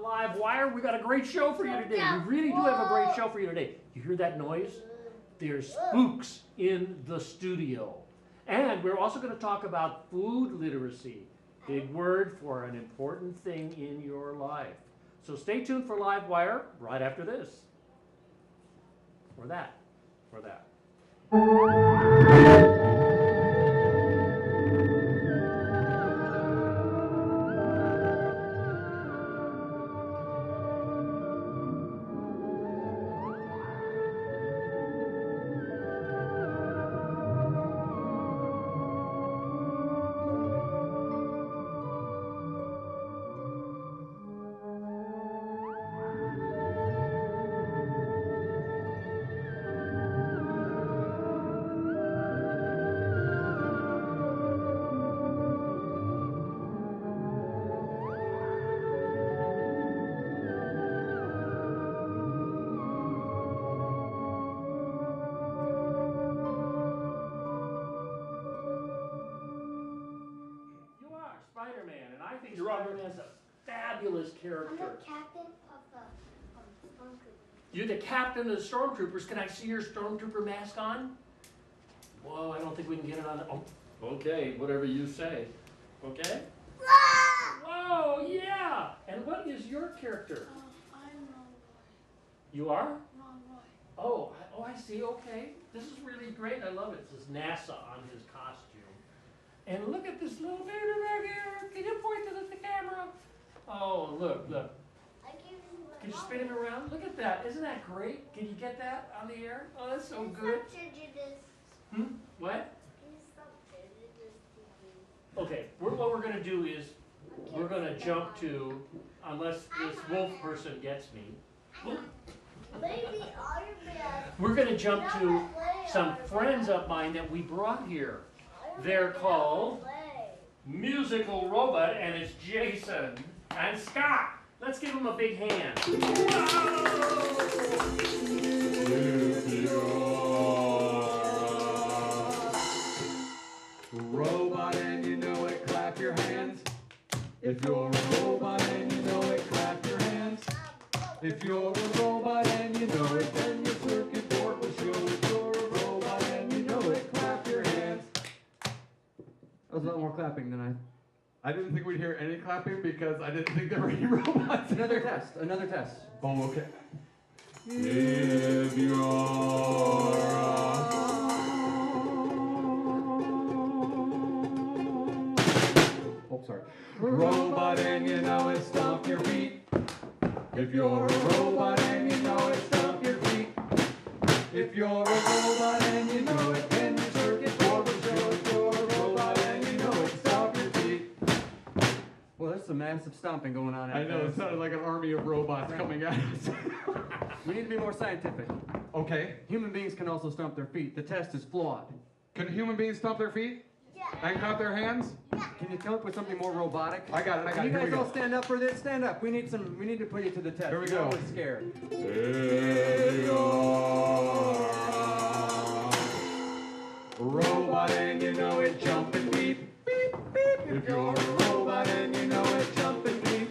LiveWire. We got a great show for you today. We really do have a great show for you today. You hear that noise? There's spooks in the studio. And we're also going to talk about food literacy. Big word for an important thing in your life. So stay tuned for LiveWire right after this. Or that. Or that. Spider-Man, and I think Spider-Man's a fabulous character. I'm the captain of the stormtroopers. You're the captain of the stormtroopers. Can I see your stormtrooper mask on? Whoa, I don't think we can get it on. Oh, okay, whatever you say. Okay? Whoa, yeah! And what is your character? I'm Ron Roy. You are? Ron Roy. Oh, I see, okay. This is really great. I love it. It says NASA on his costume. And look at this little baby back here. Can you point to the camera? Oh, look. Can you spin him around? Look at that. Isn't that great? Can you get that on the air? Oh, that's so good. What? Okay, what we're going to do is we're going to jump to, unless this wolf person gets me, we're going to jump to some friends of mine that we brought here. They're called Musical Robot, and it's Jason and Scott. Let's give them a big hand. Robot and you know it, clap your hands. If you're a robot and you know it, clap your hands. If you're a robot and you know it, then your circuit board will show. If you're a robot and you know it, clap your hands. That was a lot more clapping than I didn't think we'd hear any clapping because I didn't think there were any robots. Another test. Oh, okay. If you're sorry. robot and you know it, stomp your feet. If you're a robot and you know it, stomp your feet. If you're a robot and you know it, then your circuit board will show. If you're a robot and you know it, stomp your feet. Well, there's some massive stomping going on out I know, there. it sounded like an army of robots coming at us. We need to be more scientific. Okay. Human beings can also stomp their feet. The test is flawed. Can human beings stomp their feet? Yeah. And clap their hands? Can you come up with something more robotic? I got it. Can you Here we guys go. all stand up for this? Stand up. We need to put you to the test. Here we You're go. always scared. If you're a robot and you know it, jump and beep, beep, beep. If you're a robot and you know it, jump and beep, beep,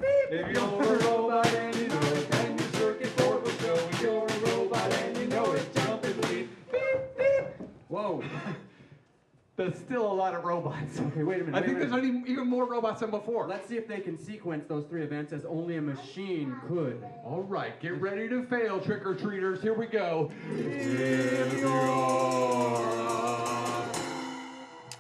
beep. If you're a robot and you know it, then your circuit board will show. If you're a robot and you know it, jump and beep, beep, beep. Whoa. There's still a lot of robots. Okay, wait a minute. I think there's even more robots than before. Let's see if they can sequence those three events as only a machine could. All right, get ready to fail, trick-or-treaters. Here we go. If you're a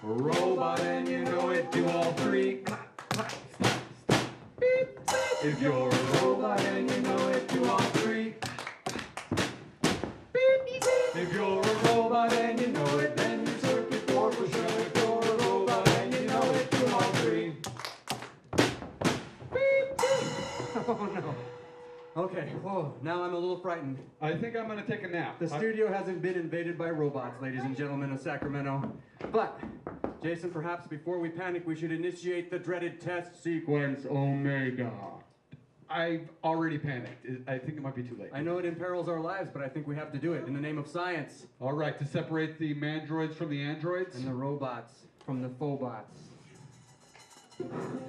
robot and you know it, do all three. Clap, clap, stop, stop, beep, beep. If you're a robot and you know it, do all three. Beep, beep. If you're a robot and you know it, then your circuit board will show. If you're a robot and you know it, do all three. Beep, beep. Oh no. Okay, whoa, now I'm a little frightened. I think I'm gonna take a nap. The studio hasn't been invaded by robots, ladies and gentlemen of Sacramento. But, Jason, perhaps before we panic, we should initiate the dreaded test sequence Omega. I've already panicked. I think it might be too late. I know it imperils our lives, but I think we have to do it in the name of science. All right, to separate the mandroids from the androids. And the robots from the phobots.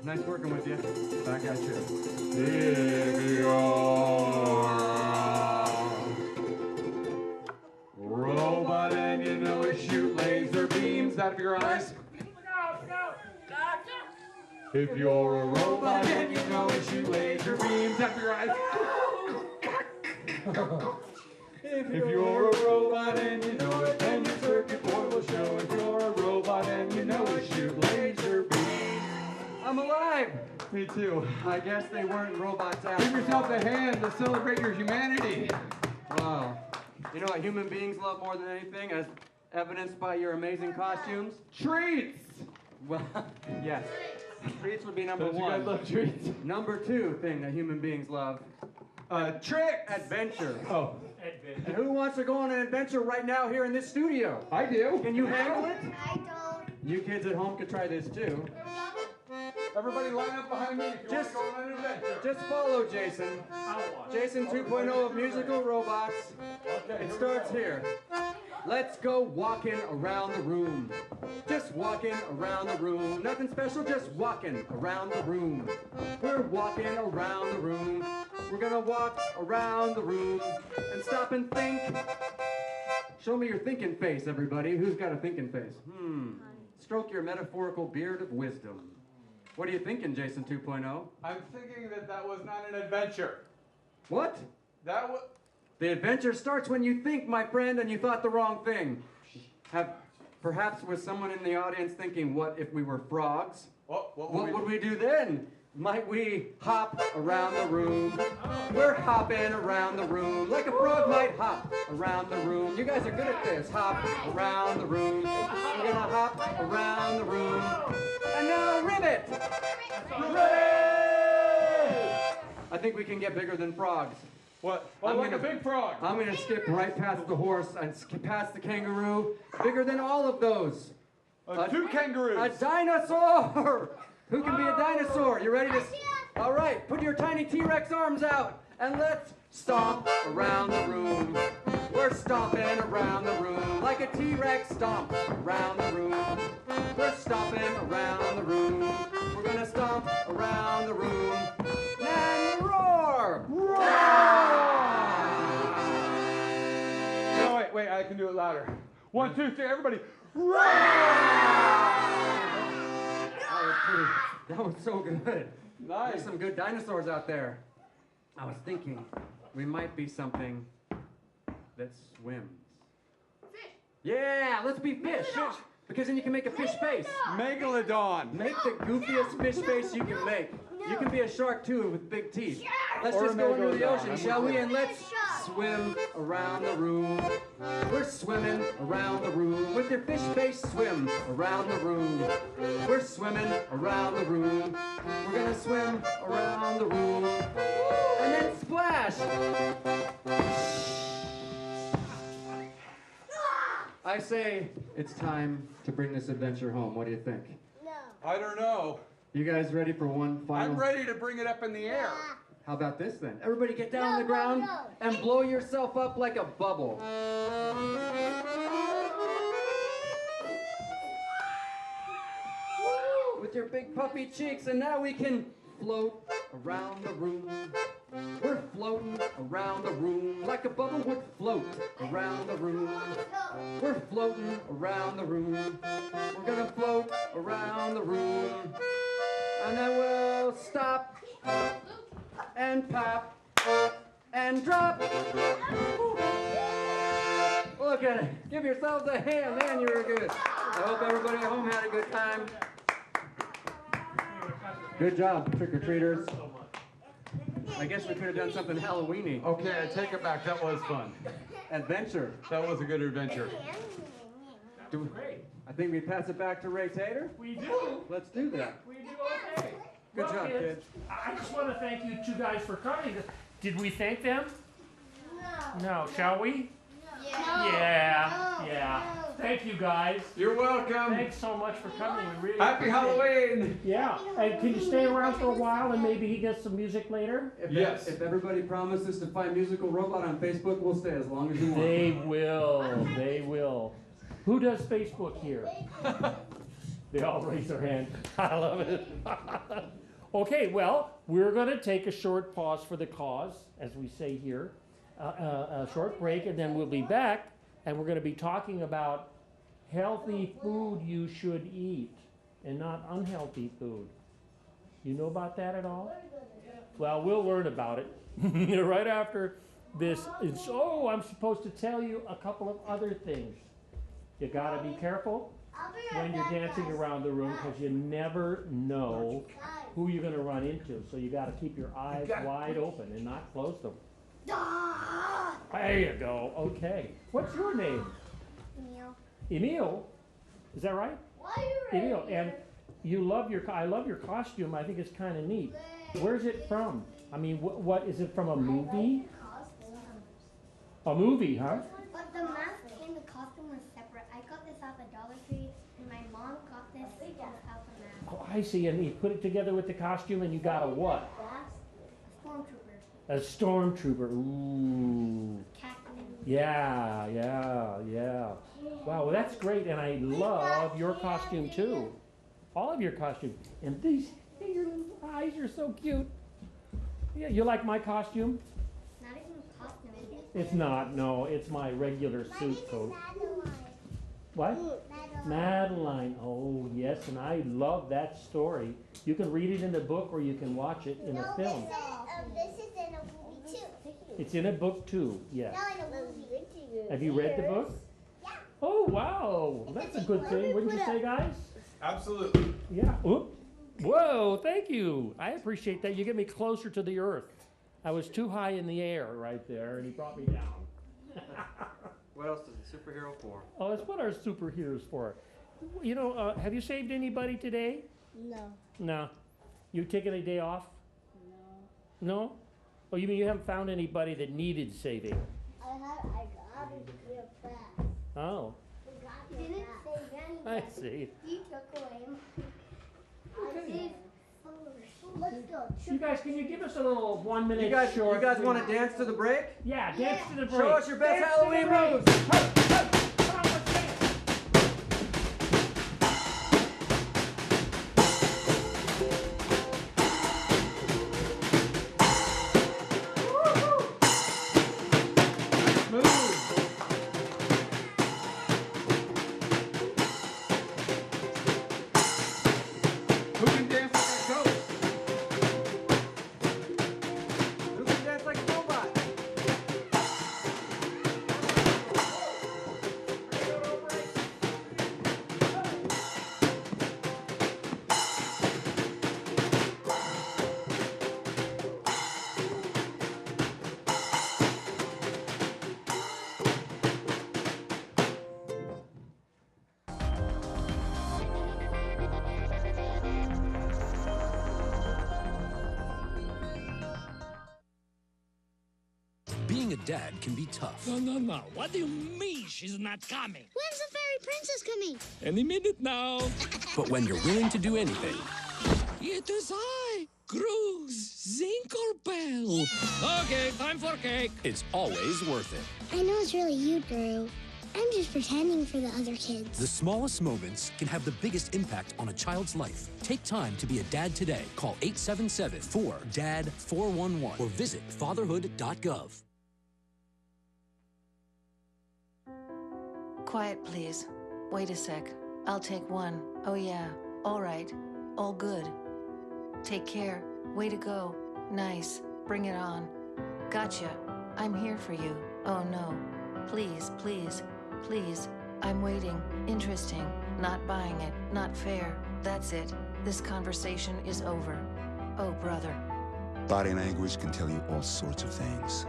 Nice working with you. Back at you. If you're a robot and you know it, shoot laser beams out of your eyes. If you're a robot and you know it, shoot laser beams out of your eyes. If you're a robot and you know it, then your circuit board will show. If you're a robot and you know it, shoot laser beams. I'm alive! Me too. I guess they weren't robots after Give yourself all. a hand to celebrate your humanity. Wow. You know what human beings love more than anything, as evidenced by your amazing costumes? Treats! Well, yes. Treats would be number Don't you guys one. love treats? Number two thing that human beings love, Tricks! adventure. Oh, And who wants to go on an adventure right now here in this studio? I do. Can you handle it? I don't. You kids at home could try this too. Everybody line up behind me if you Just- want to go on an adventure. Just follow Jason. I'll watch. Jason 2.0 of musical robots. Okay, It here we starts go. here. Let's go walking around the room. Just walking around the room. Nothing special, just walking around the room. We're walking around the room. We're gonna walk around the room and stop and think. Show me your thinking face, everybody. Who's got a thinking face? Stroke your metaphorical beard of wisdom. What are you thinking, Jason 2.0? I'm thinking that was not an adventure. What? That was... The adventure starts when you think, my friend, and you thought the wrong thing. Perhaps was someone in the audience thinking, what if we were frogs? What What would we do then? Might we hop around the room? We're hopping around the room like a frog might hop around the room. You guys are good at this. Hop around the room. We're gonna hop around the room. And now ribbit! I think we can get bigger than frogs. What? Oh, I'm like a gonna- big frog. I'm gonna skip right past the horse and skip past the kangaroo. Bigger than all of those. Two kangaroos. A dinosaur! Who can be a dinosaur? You ready to? All right, put your tiny T-Rex arms out and let's stomp around the room. We're stomping around the room like a T-Rex stomp around the room. We're stomping around the room. We're gonna stomp around the room and roar! Roar! No, wait, I can do it louder. 1, 2, 3, everybody. That was so good. Nice. There's some good dinosaurs out there. I was thinking we might be something that swims. Yeah, let's be fish. Because then you can make a fish face. Megalodon. Make the goofiest fish face you can make. You can be a shark too with big teeth. Let's Or a just go into the megalodon. ocean, I'm shall with we? you. And let's swim around the room. We're swimming around the room with your fish face. Swim around the room. We're swimming around the room. We're gonna swim around the room and then splash. I say it's time to bring this adventure home. What do you think? No. I don't know. You guys ready for one final? I'm ready to bring it up in the air. How about this then? Everybody get down on No, the ground no, no. and blow yourself up like a bubble. With your big puffy cheeks, and now we can float around the room. We're floating around the room like a bubble would float around the room. We're floating around the room. We're gonna float around the room. And then we'll stop and pop and drop. Look at it. Give yourselves a hand, man, you were good. I hope everybody at home had a good time. Good job, trick-or-treaters. I guess we could have done something Halloween-y. Okay, I take it back. That was fun. Adventure. That was a good adventure. Great. I think we pass it back to Ray Tater. We do. Let's do that. We do okay. Good job, kids. I just want to thank you two guys for coming. Did we thank them? No. No. Shall we? Yeah. Yeah. No. Yeah. No. Thank you guys. You're welcome. Thanks so much for coming. We really Happy appreciate it. Halloween. Yeah. And can you stay around for a while and maybe he gets some music later? Yes. If everybody promises to find Musical Robot on Facebook, we'll stay as long as you want. They will. They will. Who does Facebook here? They all raise their hand. I love it. Okay, well, we're going to take a short pause for the cause, as we say here, a short break, and then we'll be back, and we're going to be talking about healthy food you should eat and not unhealthy food. You know about that at all? Well, we'll learn about it right after this. So I'm supposed to tell you a couple of other things. You got to be careful when you're dancing around the room because you never know who you're going to run into. So you got to keep your eyes wide open and not close them. There you go. Okay. What's your name? Emil. Emil? Is that right? Emil. And you love I love your costume. I think it's kind of neat. Where's it from? I mean, what is it from a movie? A movie, huh? But the mask and the costume was separate. I got this off a Dollar Tree, and my mom got this off a mask. Oh, I see. And you put it together with the costume, and you got a what? A stormtrooper. A stormtrooper. Ooh. Yeah. Wow, well, that's great, and I love your costume too. All of your costume. And these, your little eyes are so cute. Yeah, you like my costume? Not even a costume. It's not, no, it's my regular suit coat. What? Madeline. Oh, yes, and I love that story. You can read it in a book or you can watch it in a film. This is in a movie too. It's in a book too, yes. No, in a movie. Have you read the book? Yeah. Oh, wow. That's a good thing, wouldn't you say, guys? Absolutely. Yeah. Oop. Whoa, thank you. I appreciate that. You get me closer to the earth. I was too high in the air right there, and he brought me down. What else is a superhero for? Oh, that's what our superheroes for. You know, have you saved anybody today? No. No. You taken a day off? No. No? Oh, you mean you haven't found anybody that needed saving? I got it real fast. Oh, You didn't save I anybody. see. You took away Okay. I saved food. Let's go. You guys, can you give us a little 1 minute You guys short? want to dance to the break? Yeah, dance to the break. Show us your best Dance to the Halloween break. moves. Hey, hey, come on, let's dance. Who can dance like a ghost? Who can dance like a robot? Being a dad can be tough. No. What do you mean she's not coming? When's the fairy princess coming? Any minute now. But when you're willing to do anything, It is I, Cruz Zinkelpel. Okay, time for cake. it's always worth it. I know it's really you, Drew. I'm just pretending for the other kids. The smallest moments can have the biggest impact on a child's life. Take time to be a dad today. Call 877-4DAD-411 or visit fatherhood.gov. Quiet, please. Wait a sec. I'll take one. Oh, yeah. All right. All good. Take care. Way to go. Nice. Bring it on. Gotcha. I'm here for you. Oh, no. Please, please, please. I'm waiting. Interesting. Not buying it. Not fair. That's it. This conversation is over. Oh, brother. Body language can tell you all sorts of things.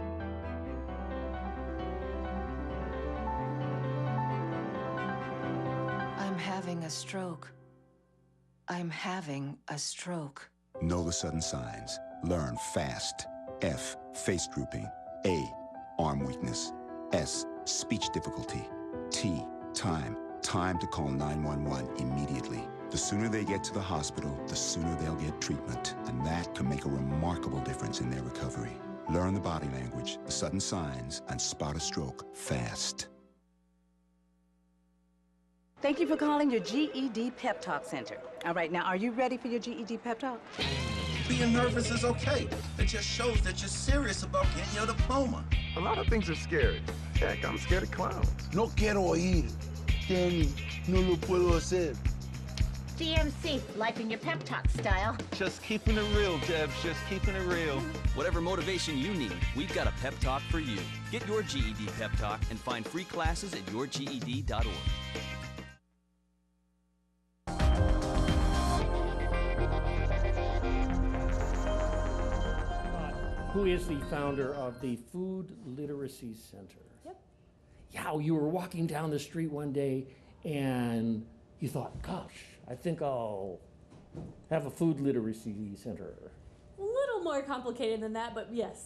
I'm having a stroke. I'm having a stroke. Know the sudden signs. Learn fast. F, face drooping. A, arm weakness. S, speech difficulty. T, time. Time to call 911 immediately. The sooner they get to the hospital, the sooner they'll get treatment. And that can make a remarkable difference in their recovery. Learn the body language, the sudden signs, and spot a stroke fast. Thank you for calling your GED Pep Talk Center. All right, now, are you ready for your GED Pep Talk? Being nervous is okay. It just shows that you're serious about getting your diploma. A lot of things are scary. Heck, I'm scared of clowns. No quiero oír. Danny, no lo puedo hacer. DMC, life in your pep talk style. Just keeping it real, Debs, just keeping it real. Whatever motivation you need, we've got a pep talk for you. Get your GED pep talk and find free classes at yourged.org. Who is the founder of the Food Literacy Center? Yep. Yeah, you were walking down the street one day and you thought, gosh, I think I'll have a food literacy center. A little more complicated than that, but yes.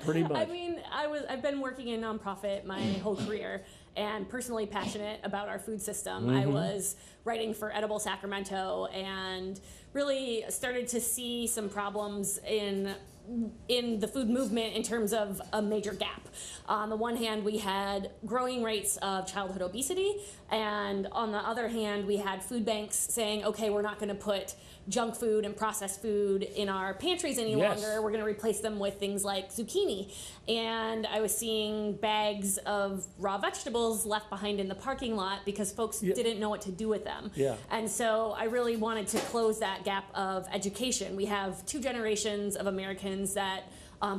Pretty much. I mean, I've been working in nonprofit my whole career and personally passionate about our food system. I was writing for Edible Sacramento and really started to see some problems in the food movement in terms of a major gap. On the one hand, we had growing rates of childhood obesity, and on the other hand, we had food banks saying, okay, we're not going to put junk food and processed food in our pantries any longer. We're going to replace them with things like zucchini. And I was seeing bags of raw vegetables left behind in the parking lot because folks didn't know what to do with them. And so I really wanted to close that gap of education. We have 2 generations of Americans that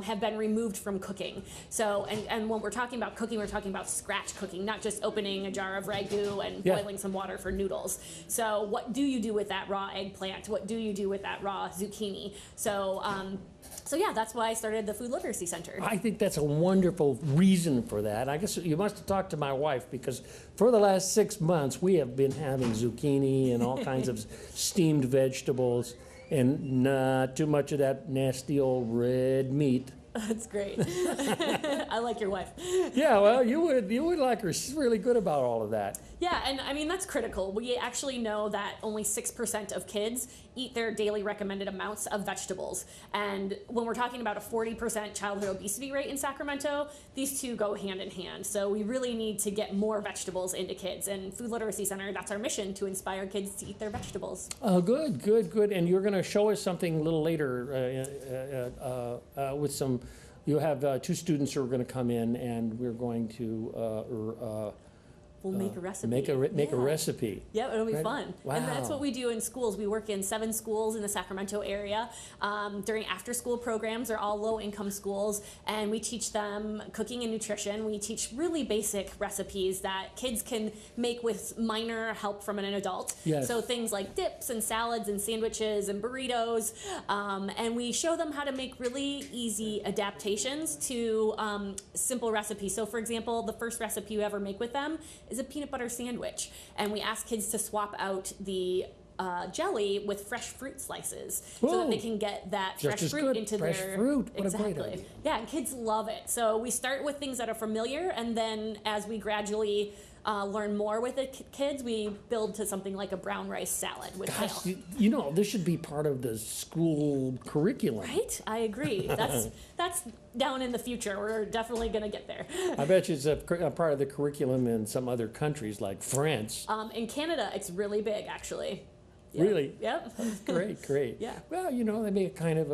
have been removed from cooking. So, and when we're talking about cooking, we're talking about scratch cooking, not just opening a jar of ragu and boiling some water for noodles. So what do you do with that raw eggplant? What do you do with that raw zucchini? So, so yeah, that's why I started the Food Literacy Center. I think that's a wonderful reason for that. I guess you must have talked to my wife because for the last 6 months, we have been having zucchini and all kinds of steamed vegetables. And not too much of that nasty old red meat. That's great. I like your wife. Yeah, well, you would like her. She's really good about all of that. Yeah, and I mean, that's critical. We actually know that only 6% of kids eat their daily recommended amounts of vegetables. And when we're talking about a 40% childhood obesity rate in Sacramento, these two go hand in hand. So we really need to get more vegetables into kids. And Food Literacy Center, that's our mission, to inspire kids to eat their vegetables. Good. And you're going to show us something a little later with some. You have 2 students who are going to come in, and we're going to we'll make a recipe. Make a recipe. Yeah, it'll be fun. Wow. And that's what we do in schools. We work in 7 schools in the Sacramento area. During after-school programs, they're all low-income schools, and we teach them cooking and nutrition. We teach really basic recipes that kids can make with minor help from an adult. Yes. So things like dips and salads and sandwiches and burritos. And we show them how to make really easy adaptations to simple recipes. So for example, the first recipe you ever make with them is a peanut butter sandwich. And we ask kids to swap out the jelly with fresh fruit slices so that they can get that fresh fruit into fresh their... fruit. What a great idea. Yeah, and kids love it. So we start with things that are familiar, and then as we gradually learn more with the kids, we build to something like a brown rice salad with kale. You know, this should be part of the school curriculum. Right? I agree. That's down in the future. We're definitely going to get there. I bet you it's a part of the curriculum in some other countries like France. In Canada, it's really big, actually. Yep. Really? Yep. Great. Yeah. Well, you know, they make kind of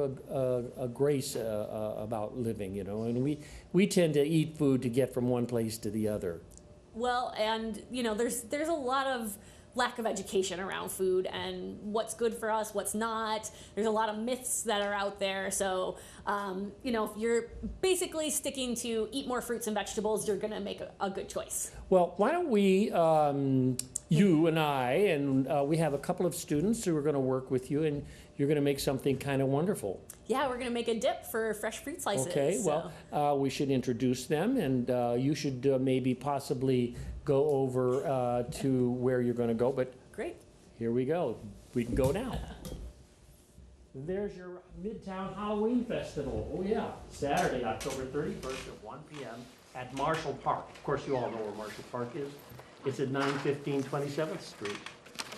a grace about living, you know, and we tend to eat food to get from one place to the other. Well, and you know, there's a lot of lack of education around food and what's good for us, what's not. There's a lot of myths that are out there. So, you know, if you're basically sticking to eat more fruits and vegetables, you're going to make a good choice. Well, why don't we, you and I, and we have a couple of students who are going to work with you, and you're going to make something kind of wonderful. Yeah, we're going to make a dip for fresh fruit slices. Okay, well, we should introduce them, and you should maybe possibly go over to where you're going to go. But great. Here we go. We can go now. There's your Midtown Halloween Festival. Oh, yeah. Saturday, October 31st at 1 p.m. at Marshall Park. Of course, you all know where Marshall Park is. It's at 915 27th Street. That's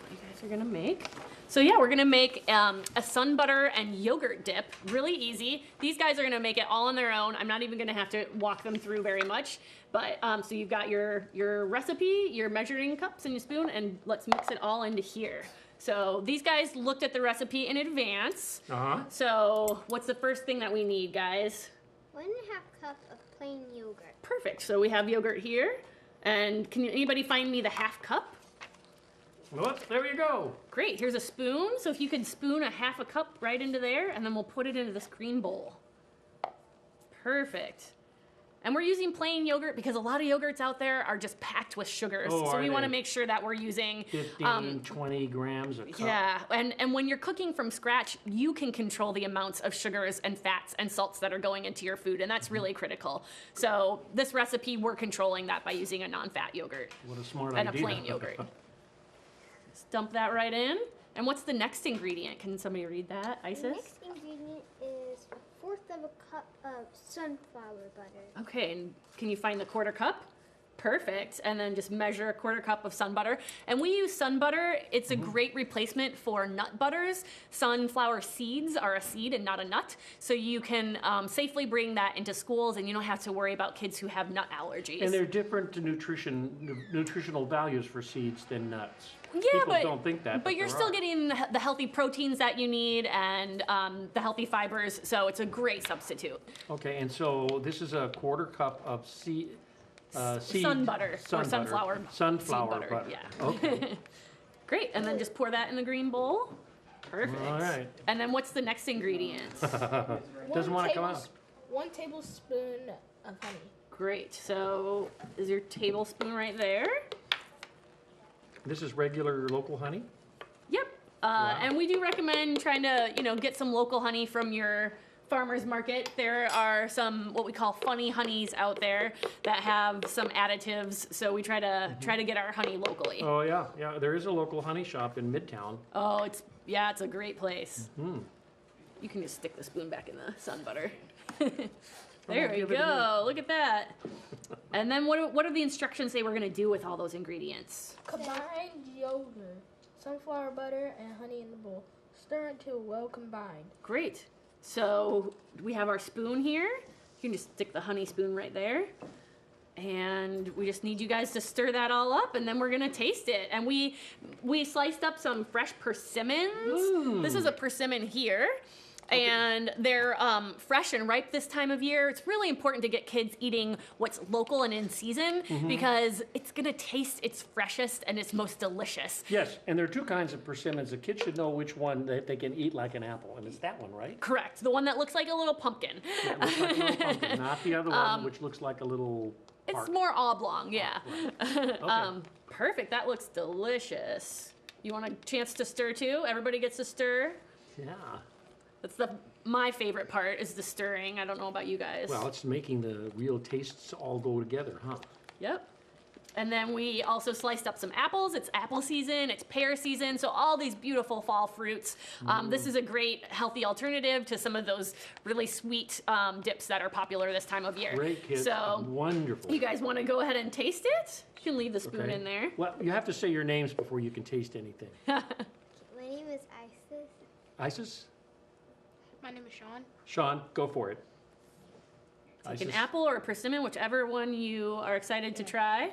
what you guys are going to make. So yeah, we're gonna make a sun butter and yogurt dip, really easy. These guys are gonna make it all on their own. I'm not even gonna have to walk them through very much. But so you've got your recipe, your measuring cups and your spoon, and let's mix it all into here. So these guys looked at the recipe in advance. So what's the first thing that we need, guys? 1.5 cups of plain yogurt. Perfect. So we have yogurt here. And can anybody find me the half cup? Well, there you go. Great. Here's a spoon. So if you could spoon a half a cup right into there, and then we'll put it into this green bowl. Perfect. And we're using plain yogurt because a lot of yogurts out there are just packed with sugars. So we want to make sure that we're using 15, 20 grams a cup. Yeah, and when you're cooking from scratch, you can control the amounts of sugars and fats and salts that are going into your food, and that's really critical. So this recipe, we're controlling that by using a non-fat yogurt. What a smart and idea. a plain yogurt. Just dump that right in. And what's the next ingredient? Can somebody read that, Isis? The next ingredient is 1/4 of a cup of sunflower butter. Okay, and can you find the 1/4 cup? Perfect. And then just measure a 1/4 cup of sun butter. And we use sun butter. It's a great replacement for nut butters. Sunflower seeds are a seed and not a nut. So you can safely bring that into schools, and you don't have to worry about kids who have nut allergies. And there are different nutritional values for seeds than nuts. Yeah, People don't think that. But you're still getting the healthy proteins that you need and the healthy fibers, so it's a great substitute. Okay, and so this is a 1/4 cup of seed. Sun butter or sunflower butter. Yeah. Okay. Great, and then just pour that in the green bowl. Perfect. All right. And then what's the next ingredient? Doesn't want to come out. 1 tablespoon of honey. Great. So is your tablespoon right there? This is regular local honey? Yep. And we do recommend trying to, get some local honey from your farmer's market. There are some what we call funny honeys out there that have some additives, so we try to get our honey locally. Oh yeah, yeah. There is a local honey shop in Midtown. Oh, it's a great place. You can just stick the spoon back in the sun butter. There we go. Look at that. And then what are the instructions say we're going to do with all those ingredients? Combine yogurt, sunflower butter, and honey in the bowl. Stir until well combined. Great. So we have our spoon here. You can just stick the honey spoon right there. And we just need you guys to stir that all up, and then we're gonna taste it. And we sliced up some fresh persimmons. This is a persimmon here. And they're fresh and ripe this time of year. It's really important to get kids eating what's local and in season because it's gonna taste its freshest and its most delicious. Yes, and there are 2 kinds of persimmons. The kids should know which one that they can eat like an apple, and it's that one, right? Correct. The one that looks like a little pumpkin. Yeah, it looks like a little pumpkin, not the other one, which looks like a little It's part. more oblong, yeah. Right. Okay. Perfect. That looks delicious. You want a chance to stir too? Everybody gets to stir. Yeah. That's my favorite part is the stirring. I don't know about you guys. Well, it's making the real tastes all go together, huh? Yep. And then we also sliced up some apples. It's apple season, it's pear season, so all these beautiful fall fruits. This is a great healthy alternative to some of those really sweet dips that are popular this time of year. Great, kids. So wonderful. you guys want to go ahead and taste it? You can leave the spoon in there. Well, you have to say your names before you can taste anything. My name is Isis. Isis? My name is Sean. Sean, go for it. Take an apple or a persimmon, whichever one you are excited to try.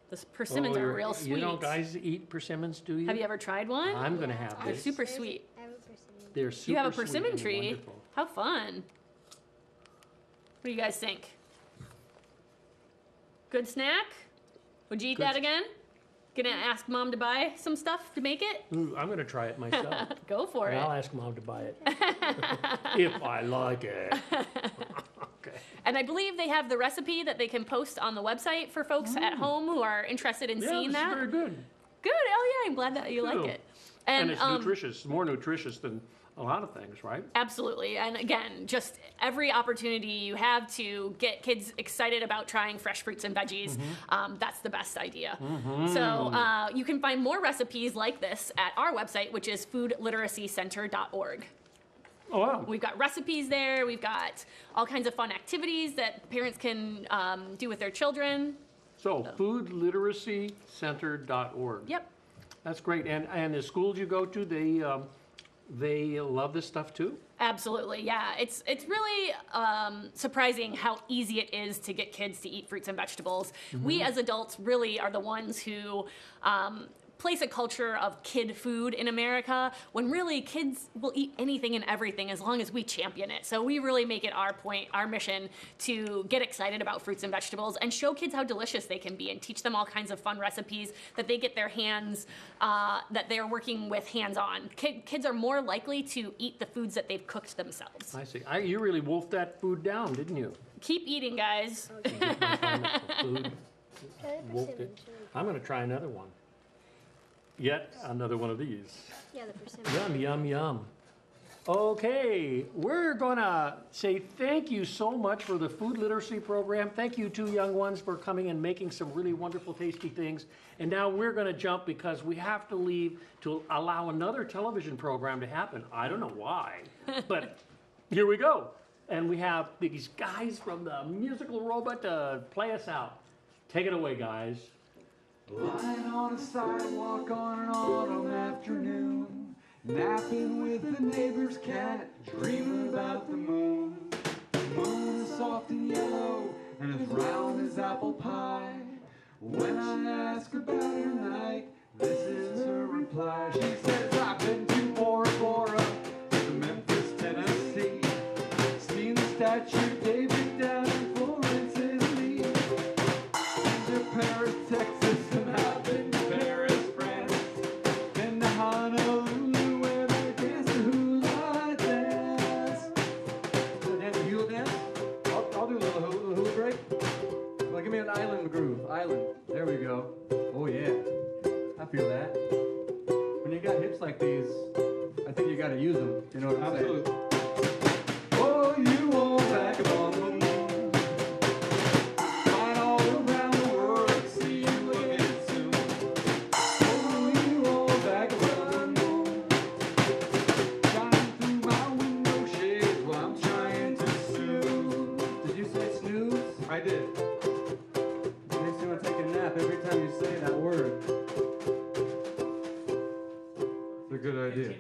The persimmons are real sweet. You don't guys eat persimmons, do you? Have you ever tried one? I'm going to have this. They're super sweet. I have a persimmon. They're super You have a sweet persimmon and tree. wonderful. How fun. What do you guys think? Good snack? Would you eat that again? Gonna ask Mom to buy some stuff to make it? Ooh, I'm going to try it myself. Go for and it. I'll ask Mom to buy it. If I like it. Okay. And I believe they have the recipe that they can post on the website for folks at home who are interested in seeing that. Yeah, very good. Good. Oh yeah, I'm glad that you like it. And it's nutritious, more nutritious than a lot of things, right? Absolutely. And again, just every opportunity you have to get kids excited about trying fresh fruits and veggies, that's the best idea. So you can find more recipes like this at our website, which is foodliteracycenter.org. Oh, wow. We've got recipes there. We've got all kinds of fun activities that parents can do with their children. So, foodliteracycenter.org. Yep. That's great. And the schools you go to, they love this stuff too? Absolutely, yeah. It's really surprising how easy it is to get kids to eat fruits and vegetables. We as adults really are the ones who place a culture of kid food in America, when really kids will eat anything and everything as long as we champion it. So we really make it our mission to get excited about fruits and vegetables and show kids how delicious they can be and teach them all kinds of fun recipes that they get their hands, that they're working with hands-on. Kids are more likely to eat the foods that they've cooked themselves. I see. You really wolfed that food down, didn't you? Keep eating, guys. Food. Wolfed it. I'm going to try another one. Yet another one of these. Yeah, the persimmon. Yum, yum, yum. Okay, we're gonna say thank you so much for the food literacy program. Thank you two young ones for coming and making some really wonderful, tasty things. And now we're gonna jump because we have to leave to allow another television program to happen. I don't know why, but here we go. And we have these guys from the musical robot to play us out. Take it away, guys. Lying on a sidewalk on an autumn afternoon, napping with the neighbor's cat, dreaming about the moon. The moon is soft and yellow and as round as apple pie. When I ask about her night, this is her reply. She says, I've been to Bora Bora, to Memphis, Tennessee, seen the statue of David down in Florence, Italy, been to Paris, Texas, there we go. Oh yeah, I feel that. When you got hips like these, I think you gotta use them. You know what I'm saying? Oh, you old vagabond moon, flying all around the world, see you again soon. Oh, you old vagabond moon, shining through my window shades while I'm trying to snooze. Did you say snooze? I did. Every time you say that word. It's a good idea.